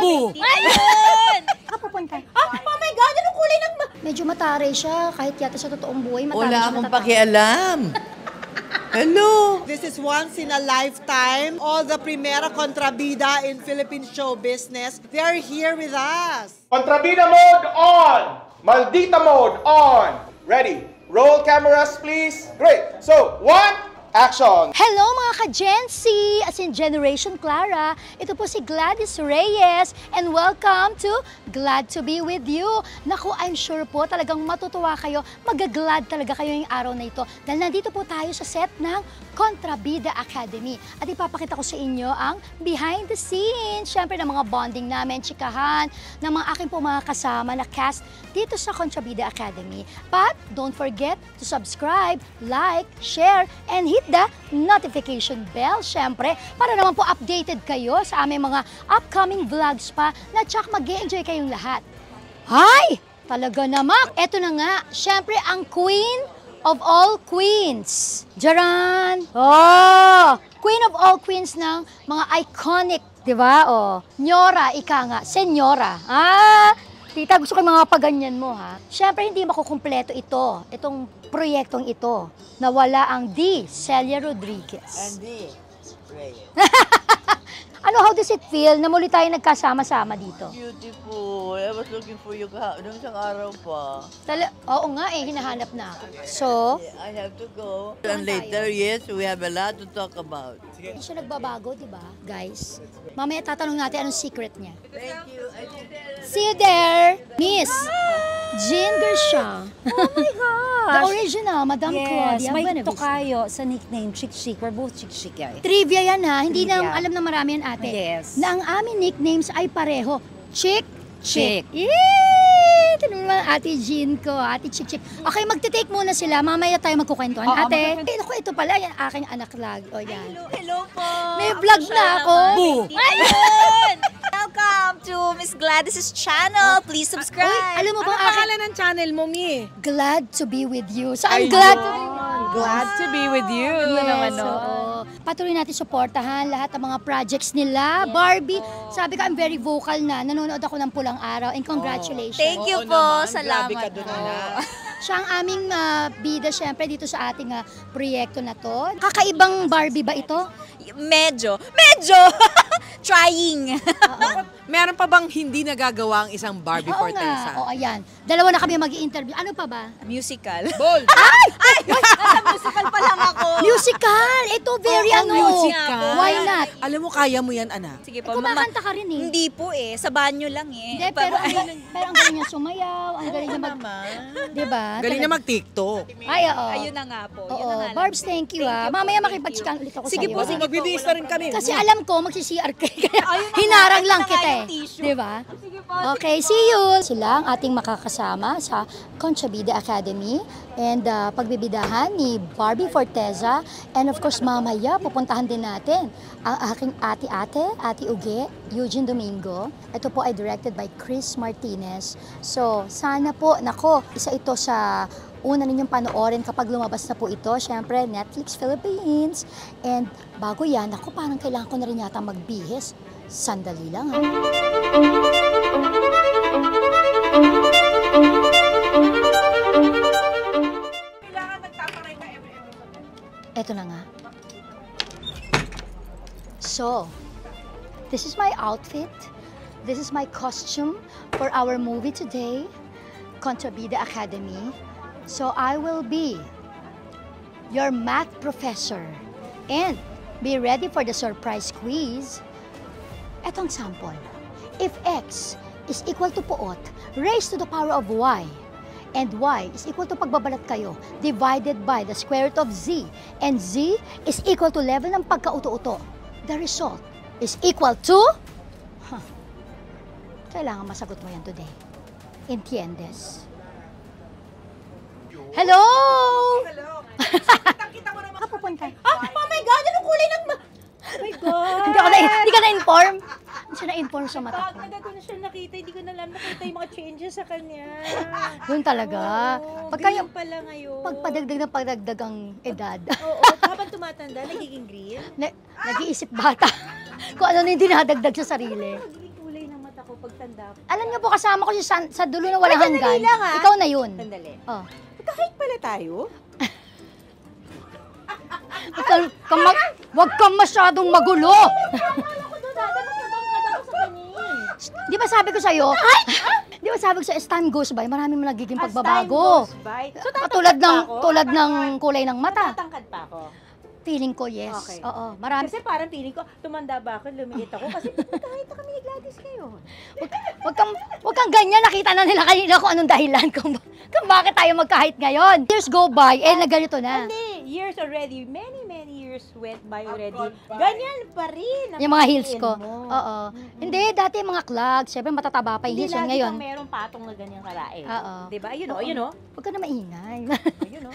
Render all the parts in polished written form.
Boo! Ayun! Kapupunta. Oh my God! Anong kulay ng... Medyo mataray siya, kahit yata sa totoong buhay, mataray Wala siya akong natatawag. pakialam. Hello! This is once in a lifetime. All the Primera Contrabida in Philippine show business, they're here with us. Contrabida mode on! Maldita mode on! Ready? Roll cameras, please. Great. So, 1, action! Hello mga ka-Gen Z, as in Generation Clara. Ito po si Gladys Reyes and welcome to Glad to be with you. Naku, I'm sure po talagang matutuwa kayo, magaglad talaga kayo yung araw na ito dahil nandito po tayo sa set ng Contrabida Academy. At ipapakita ko sa inyo ang behind the scenes, syempre ng mga bonding namin, chikahan, ng mga aking po mga kasama na cast dito sa Contrabida Academy. But don't forget to subscribe, like, share, and hit the notification bell, syempre, para naman po updated kayo sa aming mga upcoming vlogs pa na tsak mag-e-enjoy kayong lahat. Hay! Talaga naman! Eto na nga, syempre ang queen of all queens. Jaran! Oh! Queen of all queens ng mga iconic, di ba? Oh, Nyora, ika nga, senyora. Ah! Tita, gusto ko yung mga paganyan mo, ha? Siyempre, hindi makukumpleto ito, itong proyektong ito, na wala ang D. Celia Rodriguez. Andy. Ano, how does it feel na muli tayo nagkasama-sama dito? Beautiful. I was looking for you nung isang araw pa. Oo nga eh, hinahanap na ako. So, I have to go. And later, yes, we have a lot to talk about. hindi siya nagbabago, di ba, guys? Mamaya tatanong natin anong secret niya. Thank you. See you there, Miss Jean Gershon. Oh my gosh! The original, Madam Claudia may Buenavista. tokayo sa nickname Chick Chick. We're both Chick Chick, guys. Trivia yan ha, hindi na Trivia. alam na marami yan ate. Yes. Na ang aming nicknames ay pareho. Chick, Chick. Yay! Ito naman ate Jean ko, ate Chick Chick. Okay, magte-take muna sila. Mamaya tayo magkukwentuhan. Oo, Ate, naku, ito pala, yan aking anak lag. O yan. Hello po! May vlog na ako. Boo! Ayun! Welcome to Miss Gladys's channel. Please subscribe. Uy, alam mo bang aking ng channel mo, Mi? glad to be with you. So, I'm glad to be with you. Glad to be with you. Yes, oo. Patuloy natin suportahan lahat ng mga projects nila. Barbie, sabi ko, I'm very vocal na. Nanonood ako ng Pulang Araw and congratulations. Thank you po. Salamat po. Siya ang aming bida, syempre, dito sa ating proyekto na to. Kakaibang Barbie ba ito? Medyo. Trying. Meron pa bang hindi nagagawa ang isang Barbie Oo Forteza? nga. O, ayan. Dalawa na kami mag-i-interview. Ano pa ba? Musical. Bold! Ay! Nasa musical pa lang ako. Musical! Ito, very Oo, ano. musical. Why not? Alam mo, kaya mo yan, anak. Sige po. Kumakanta ka rin eh. Hindi po eh. Sa banyo lang eh. Hindi, pero ang galing niya sumayaw, ang galing niya Diba? Galing na mag-TikTok. Ay, oo. Ayun na nga po. Yun Oo, na nga lang. Barbs, thank you Thank you po, Mamaya thank makipag-chikan you. ulit ako Sige sa'yo. po, sige po. Magbibihis na rin kami. Kasi alam ko, magsi-CR ka. Kaya Ayun na nga, hinarang ayun lang na nga kita yung eh. tissue. Diba? Sige po. Okay, see you! Sila ang ating makakasama sa Contrabida Academy and pagbibidahan ni Barbie Forteza and of course mamaya pupuntahan din natin ang aking ate Uge, Eugene Domingo. Ito po ay directed by Chris Martinez. So sana po, nako, isa ito sa una ninyong panoorin kapag lumabas na po ito. Siyempre, Netflix Philippines. And bago yan, ako parang kailangan ko na rin yata magbihis. Sandali lang ha. Eto na nga. So, this is my outfit. This is my costume for our movie today, Contrabida Academy. So, I will be your math professor. And be ready for the surprise quiz. Etong sample. If x is equal to puot raised to the power of y, and y is equal to pagbabalat kayo divided by the square root of z, and z is equal to level ng pagkauto-uto, the result is equal to... Kailangan masagot mo yan today. Entiendes? Hello! Hello! Kita mo naman. Pupunta. Oh my God! Anong kulay ng... Oh my God! Hindi ka na-inform? Hindi siya na-inform sa mata ko. Agad ko na siya nakita, hindi ko na alam nakita yung mga changes sa kanya. Yun talaga. Pagka Ganyan yung pala ngayon. pagpadagdag ang edad, Oo, habang tumatanda, nagiging green. nag-iisip bata kung ano na yung dinadagdag sa sarili. Nagiging kulay ng mata pagtanda ko. Alam niyo po, kasama ko siya sa dulo na walang Sandali hanggan. lang, ha? Ikaw na yun. Sandali. Oh. Kahit pala tayo? Wag kang masyadong magulo. Akala ko doon, dati magkabangkad ako sa kanin. Di ba sabi ko sa'yo? Di ba sabi ko sa'yo, as time goes by, marami mo nagiging As time pagbabago. goes by. So, Tulad ng kulay ng mata. Tatangkad pa ako. Feeling ko, yes. Okay. Oo, marami. Kasi parang feeling ko, tumanda ba ako, lumiit ako. Kasi kahit na kami ni Gladys ngayon. Wag kang ganyan. Nakita na nila kanina kung anong dahilan kung bakit tayo magkahit ngayon. Years go by, na ganito na. Hindi, years already. Many years went by already. Ganyan pa rin. ang Yung mga heels ko. mo. Oo. Hindi, dati mga clogs. Siyempre matataba pa yung Hindi heels lagi ngayon. kang merong patong na ganyang karae. Oo. Diba? You know, Oo. you know. Huwag ka na maingay. You know.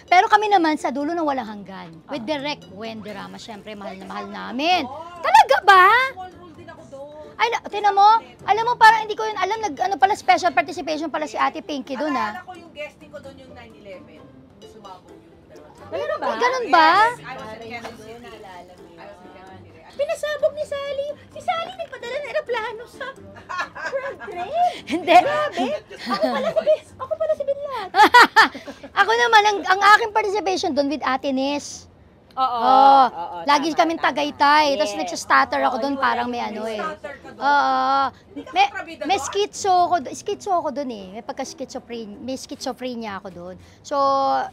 Pero kami naman sa dulo ng walang hanggan. With Direk Wenderama, syempre mahal na mahal namin. Talaga ba? Ay, tinan mo? Alam mo, parang hindi ko yun alam. Special participation pala si Ate Pinky doon, ha? Alala ko yung guesting ko doon yung 9/11. Sumabog yung dalawa. Pero ba? Ganun ba? I was in Quezon City. I was in Quezon City. Pinasabog ni Sally. Si Sally nagpadala ng aeroplano sa Prague train. Hindi. Ako pala si Binlat. Ako naman, ang aking participation doon with Ate Nes. Oo. Lagi tama, kaming tama. Tagaytay. Tapos Yes. nagsastutter ako doon, parang may ano eh. May schizo ako doon eh. May schizophrenia ako doon. So,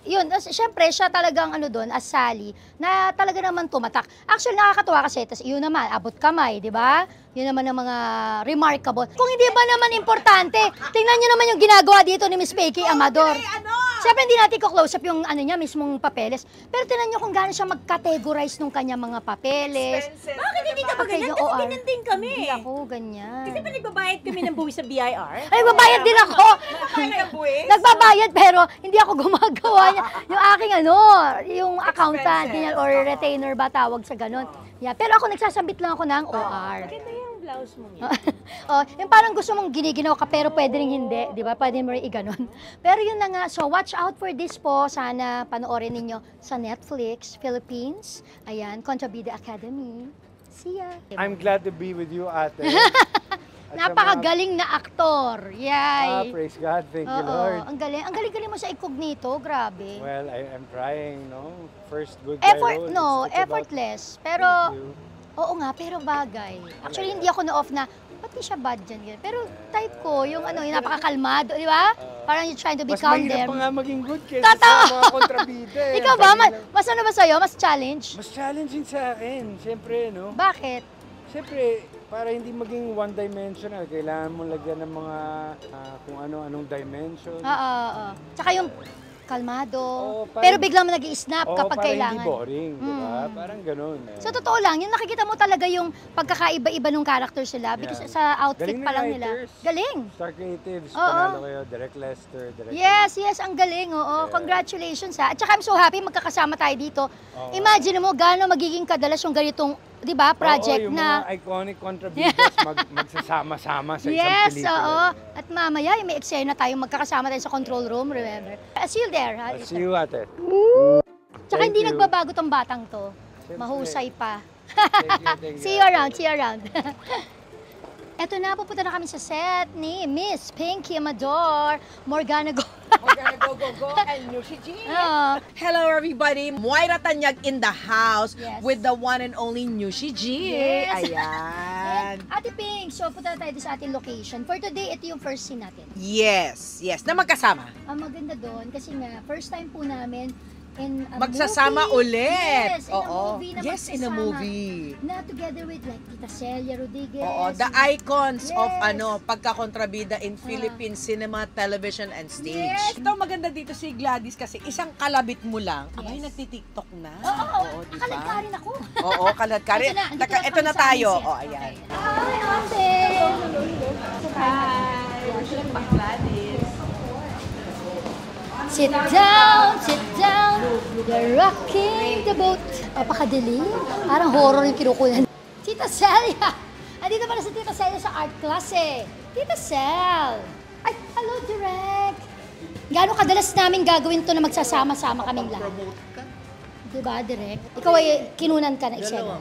yun. Siyempre, siya talagang ano doon, as Sally, na talaga naman tumatak. Actually, nakakatuwa kasi. Tapos yun naman, abot kamay, di ba? Yun naman ang mga remarkable. Kung hindi ba naman importante, tingnan nyo naman yung ginagawa dito ni Miss Peggy Amador. Siyempre, hindi natin ko close up yung ano niya, mismong papeles. Pero tingnan nyo kung gaano siya mag-categorize nung kanyang mga papeles. Bakit hindi ka ba ganyan? Yung Kasi OR. ganyan din kami. Hindi ako ganyan. Kasi pa nagbabayad kami ng buwis sa BIR. Ay, babayad din ako. Nagbabayad pero hindi ako gumagawa niya. Yung aking yung accountant ganyan, or retainer ba tawag sa ganun. Yeah, pero ako nagsasabit lang ako ng OR. Maganda yung blouse mo yan. Yung parang gusto mong giniginaw ka pero pwede rin hindi, di ba? Pwede mo rin iganon. Pero yun na nga, so watch out for this po. Sana panoorin ninyo sa Netflix, Philippines. Ayan, Contrabida Academy. See ya. I'm glad to be with you, ate. Napakagaling na aktor. Yay. Praise God. Thank you, Oo, Lord. ang galing. Ang galing-galing mo sa incognito, grabe. Well, I'm trying, no? First good guy role. It's about- Effortless. Pero, Thank you. oo nga, pero bagay. Actually, hindi ako na-off na, ba't di siya bad dyan? Ganyan. Pero type ko, yung yung napakakalmado, di ba? Parang you're trying to be Mas calm mahirap there. pa nga maging good kaysa Totoo. sa mga kontrabida. Ikaw ba? Mas ano ba sa'yo? Mas challenge? Mas challenging sa akin, siyempre, no? Bakit? Siyempre, para hindi maging one-dimensional, kailangan mo lagyan ng mga kung ano-anong dimension. Oo. Tsaka yung kalmado. parang- Pero biglang nag-i-snap kapag para kailangan. hindi boring, di ba? Parang ganun. Sa totoo lang, yung nakikita mo talaga yung pagkakaiba-iba ng characters nila because Yeah. sa outfit Galing pa ng lang nila. writers. Galing. Star Creatives, Oo. panalo kayo, Direk Lester, Direk... Yes, ang galing. Oo, Yeah. congratulations ha. At saka I'm so happy magkakasama tayo dito. Oo. Imagine mo gaano magiging kadalas yung ganitong, 'di ba, project Oo, yung na mga iconic contrabidas magsasama-sama sa isang yes, pelikula. oo. At mamaya may eksena tayo magkakasama tayo sa control room, remember? See you there, ha? See you, ate. Tsaka Thank hindi you. nagbabago tong batang to. Siyempre. Mahusay pa. Thank you, See you around, see you around. Eto na, pupunta na kami sa set ni Miss Pinky Amador. Morgana Go. We're gonna go, and Nushi G. Ah, Hello, everybody. Moira Tanyag in the house Yes. with the one and only Nushi G. Yes. Ayan. Ate Pink, so punta na tayo sa ating location. For today, ito yung first scene natin. Yes, na magkasama. Ang maganda doon, kasi nga, first time po namin in a Magsasama movie. ulit. Yes, in a movie na Yes, in a magsasama. movie. Na together with like Tita Celia Rodriguez. Oo, the icons of Yes. pagkakontrabida in Philippine cinema, television, and stage. Yes. Ito maganda dito si Gladys kasi isang kalabit mo lang, abay Yes. nagtitiktok na. Oo, di ba? kalagkarin ako. Oo, kaladkari. Andito na Ito kami na sa tayo. aming set. Oh, ayan. Hi, ate! Sit down, you're rocking the boat. Napakadilim. Parang horror yung kinukunan. Tita Celia! Andito pala si Tita Celia sa art class eh. Tita Cel! Ay, hello, Direk! Gaano kadalas namin gagawin to na magsasama-sama kaming lahat? Diba, Direk? Ikaw ay kinunan ka na eksena.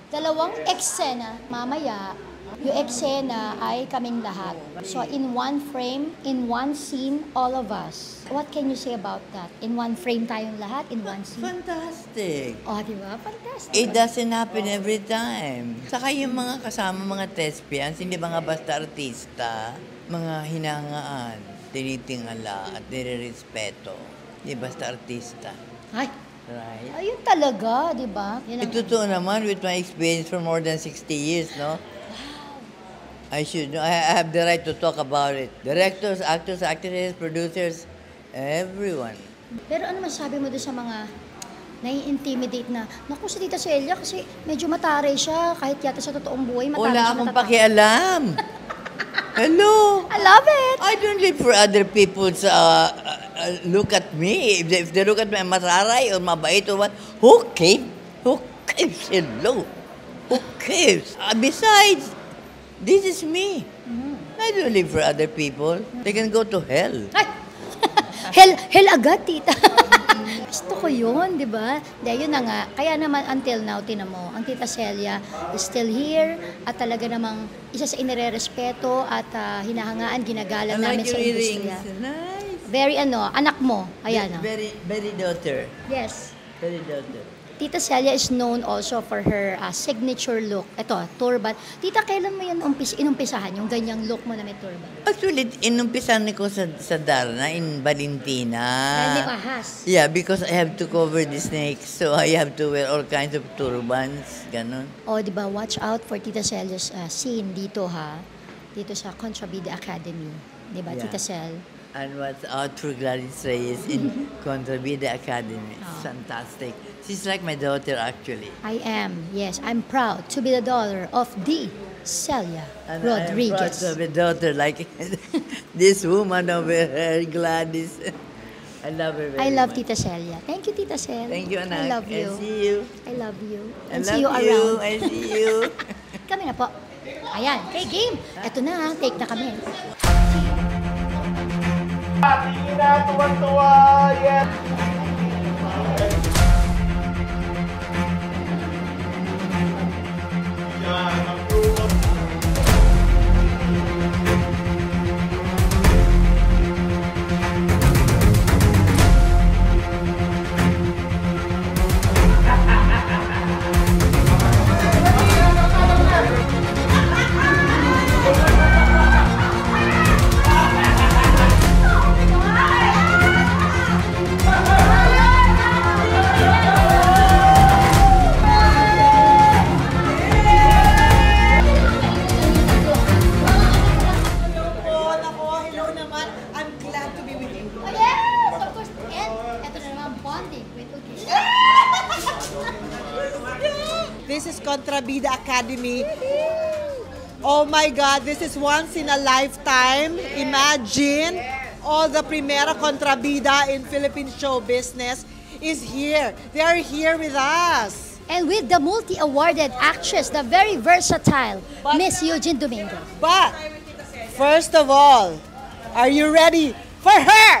Dalawang eksena, mamaya. Yung eksena ay kaming lahat. So in one frame, in one scene, all of us. What can you say about that? In one frame tayong lahat, in one scene? Fantastic. Oh, di ba? Fantastic. It doesn't happen every time. Saka yung mga kasama, mga thespians, hindi mga basta artista, mga hinangaan, tinitingala at nire-respeto. Hindi basta artista. Ay, Right? ayun talaga, di ba? Yun ang- Totoo naman with my experience for more than 60 years, no? I should know. I have the right to talk about it. Directors, actors, actresses, producers, everyone. Pero ano masasabi mo doon sa mga nai-intimidate na, naku, si Tita Celia kasi medyo mataray siya, kahit yata sa totoong buhay, mataray Wala siya akong matatapang. pakialam. Hello? I love it! I don't live for other people's look at me. If they look at me, mataray or mabait or what, who cares? Who cares? Hello? Who cares? Besides, this is me. I don't live for other people. They can go to hell. Ay! hell agad, Tita. Gusto ko yun, di ba? Yun na nga. Kaya naman, until now, tinan mo, ang Tita Celia is still here at talaga namang isa sa inirerespeto at hinahangaan, ginagalang namin sa industriya. Nice. Very anak mo. Ayan. Very, very daughter. Yes. Very daughter. Tita Celia is known also for her signature look. Ito, turban. Tita, kailan mo yan inumpisahan, yung ganyang look mo na may turban? Actually, inumpisan ko sa Darna in Valentina. Dahil may ahas. Yeah, because I have to cover the snakes, so I have to wear all kinds of turbans, ganun. O, di ba, watch out for Tita Celia's scene dito, ha? Dito sa Contrabida Academy. Di ba, Yeah. Tita Cel? And watch out for Gladys Reyes in Contrabida Academy. It's fantastic. She's like my daughter, actually. I am, yes, I'm proud to be the daughter of the Celia And I am proud Rodriguez. to have a daughter like this woman over here, Gladys. I love her very I love much. Tita Celia. Thank you, Tita Cel. Thank you, anak. I love you. I see you. I love you. I And love see you you. around. I see you. Kami na po. Ayan, okay, game. Ito na, take na kami. Tingin na, tuwan-tuwa. Yes. Hello naman. I'm glad to be with you. Oh, yes, of course. And ito na naman, bonding with Uki. This is Contrabida Academy. Oh my God, this is once in a lifetime. Imagine all the Primera Contrabida in Philippine show business is here. They are here with us. And with the multi-awarded actress, the very versatile Miss Eugene Domingo. But, first of all, are you ready for her?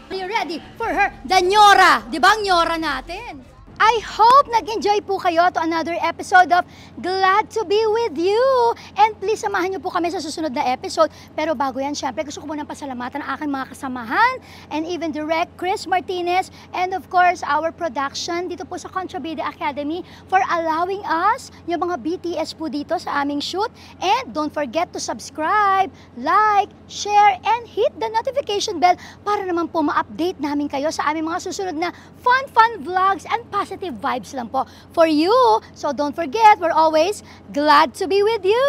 Are you ready for her? The Nyora. Di ba ang Nyora natin? I hope nag-enjoy po kayo to another episode of Glad to be with you. And please samahan niyo po kami sa susunod na episode. Pero bago yan, syempre gusto ko munang pasalamatan ang aking mga kasamahan and even Direct Chris Martinez and of course our production dito po sa Contrabida Academy for allowing us yung mga BTS po dito sa aming shoot. And don't forget to subscribe, like, share, and hit the notification bell para naman po ma-update namin kayo sa aming mga susunod na fun vlogs and positive vibes lang po for you. So don't forget, we're always glad to be with you.